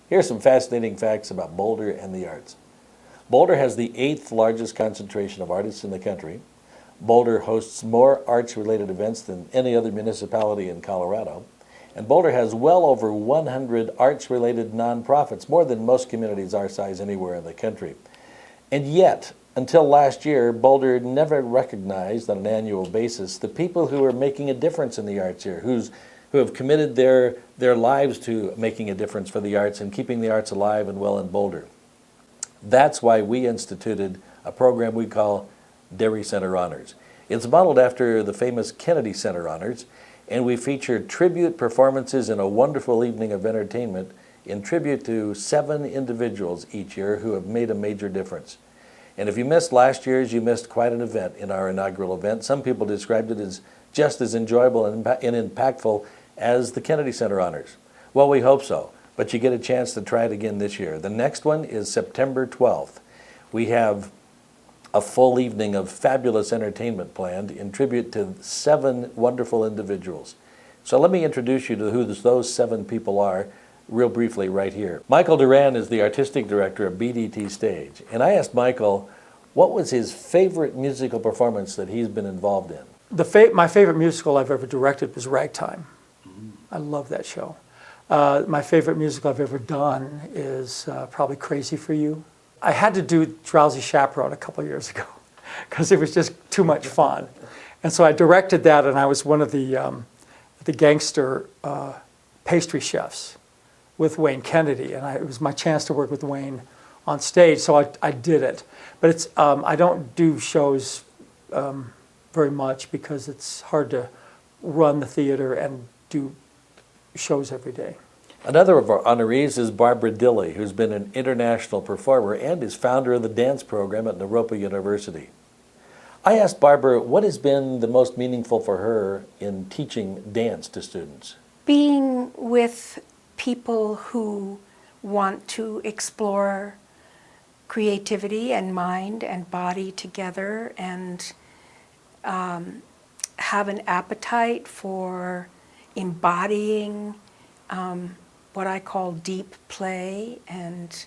Here are some fascinating facts about Boulder and the arts. Boulder has the 8th largest concentration of artists in the country. Boulder hosts more arts-related events than any other municipality in Colorado. And Boulder has well over 100 arts-related nonprofits, more than most communities our size anywhere in the country. And yet, until last year, Boulder never recognized on an annual basis the people who are making a difference in the arts here, who have committed their lives to making a difference for the arts and keeping the arts alive and well in Boulder. That's why we instituted a program we call Dairy Center Honors. It's modeled after the famous Kennedy Center Honors, and we feature tribute performances and a wonderful evening of entertainment in tribute to 7 individuals each year who have made a major difference. And if you missed last year's, you missed quite an event in our inaugural event. Some people described it as just as enjoyable and impactful as the Kennedy Center Honors. Well, we hope so, but you get a chance to try it again this year. The next one is September 12th. We have a full evening of fabulous entertainment planned in tribute to 7 wonderful individuals. So let me introduce you to who those 7 people are real briefly right here. Michael Duran is the artistic director of BDT Stage. And I asked Michael, what was his favorite musical performance that he's been involved in? My favorite musical I've ever directed was Ragtime. I love that show. My favorite musical I've ever done is probably Crazy for You. I had to do Drowsy Chaperone a couple years ago because it was just too much fun. And so I directed that, and I was one of the gangster pastry chefs with Wayne Kennedy, and it was my chance to work with Wayne on stage, so I did it. But it's I don't do shows very much because it's hard to run the theater and do shows every day. Another of our honorees is Barbara Dilley, who's been an international performer and is founder of the dance program at Naropa University. I asked Barbara what has been the most meaningful for her in teaching dance to students. Being with people who want to explore creativity and mind and body together and have an appetite for embodying what I call deep play and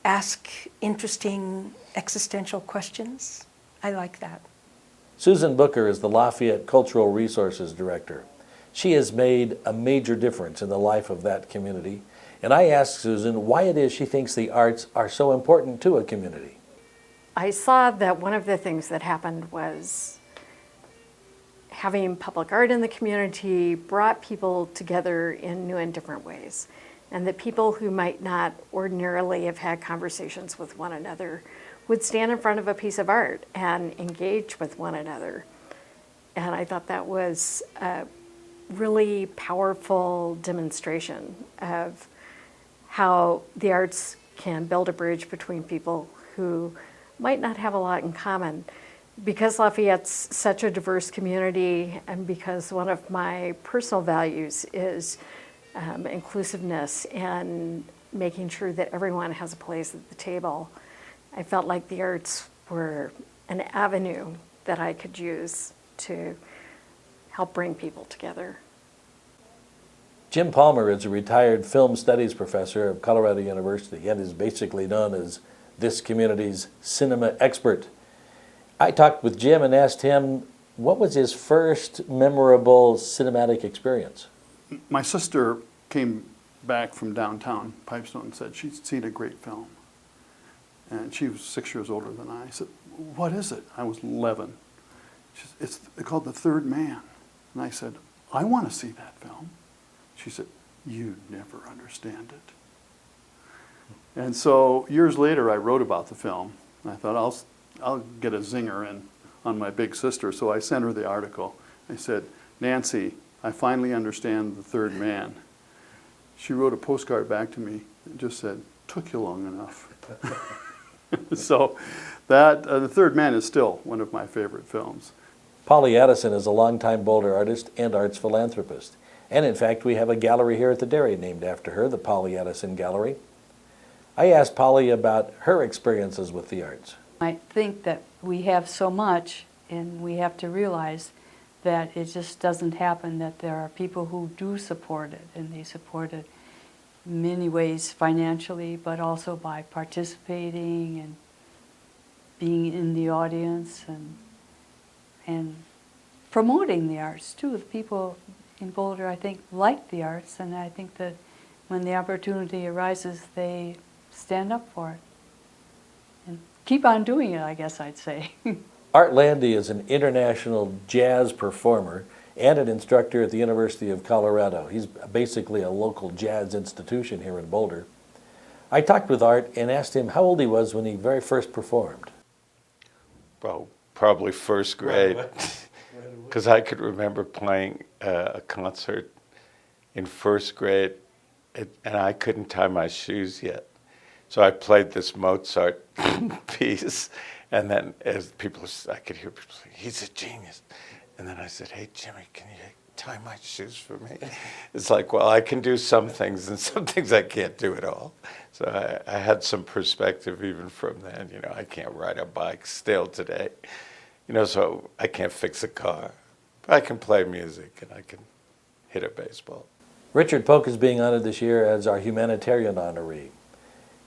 ask interesting existential questions. I like that. Susan Booker is the Lafayette Cultural Resources Director. She has made a major difference in the life of that community. And I asked Susan why it is she thinks the arts are so important to a community. I saw that one of the things that happened was having public art in the community brought people together in new and different ways. And that people who might not ordinarily have had conversations with one another would stand in front of a piece of art and engage with one another. And I thought that was a really powerful demonstration of how the arts can build a bridge between people who might not have a lot in common. Because Lafayette's such a diverse community, and because one of my personal values is inclusiveness and making sure that everyone has a place at the table, I felt like the arts were an avenue that I could use to help bring people together. Jim Palmer is a retired film studies professor of Colorado University and is basically known as this community's cinema expert. I talked with Jim and asked him what was his first memorable cinematic experience. My sister came back from downtown Pipestone and said she'd seen a great film. And she was 6 years older than I. I said, what is it? I was 11. She said, it's called The Third Man. And I said, I want to see that film. She said, you never understand it. And so years later I wrote about the film. And I thought I'll get a zinger in on my big sister. So I sent her the article. I said, Nancy, I finally understand The Third Man. She wrote a postcard back to me and just said, took you long enough. So that The Third Man is still one of my favorite films. Polly Addison is a longtime Boulder artist and arts philanthropist. And in fact, we have a gallery here at the Dairy named after her, the Polly Addison Gallery. I asked Polly about her experiences with the arts. I think that we have so much, and we have to realize that it just doesn't happen, that there are people who do support it, and they support it many ways financially, but also by participating and being in the audience and promoting the arts too. The people in Boulder, I think, like the arts, and I think that when the opportunity arises, they stand up for it. And keep on doing it, I guess I'd say. Art Landy is an international jazz performer and an instructor at the University of Colorado. He's basically a local jazz institution here in Boulder. I talked with Art and asked him how old he was when he very first performed. Well, probably first grade, because I could remember playing a concert in first grade, and I couldn't tie my shoes yet. So I played this Mozart piece, and then as I could hear people say, "He's a genius." And then I said, "Hey, Jimmy, can you tie my shoes for me?" It's like, well, I can do some things, and some things I can't do at all. So I had some perspective even from then. You know, I can't ride a bike still today. You know, so I can't fix a car. But I can play music, and I can hit a baseball. Richard Polk is being honored this year as our humanitarian honoree.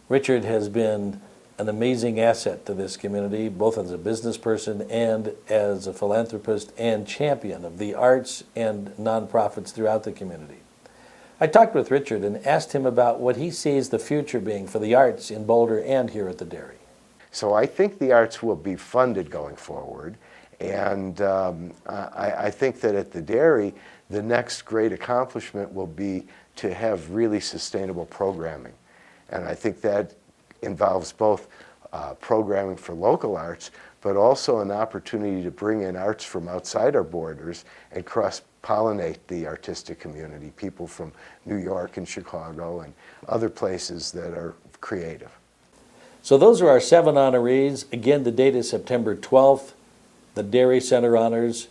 Richard has been an amazing asset to this community, both as a business person and as a philanthropist and champion of the arts and nonprofits throughout the community. I talked with Richard and asked him about what he sees the future being for the arts in Boulder and here at the Dairy. So I think the arts will be funded going forward, and I think that at the Dairy, the next great accomplishment will be to have really sustainable programming. And I think that involves both programming for local arts, but also an opportunity to bring in arts from outside our borders and cross-pollinate the artistic community, people from New York and Chicago and other places that are creative. So those are our 7 honorees. Again, the date is September 12th, the Dairy Center Honors,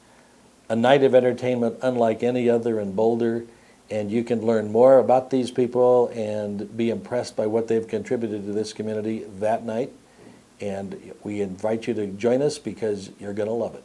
a night of entertainment unlike any other in Boulder, and you can learn more about these people and be impressed by what they've contributed to this community that night. And we invite you to join us because you're going to love it.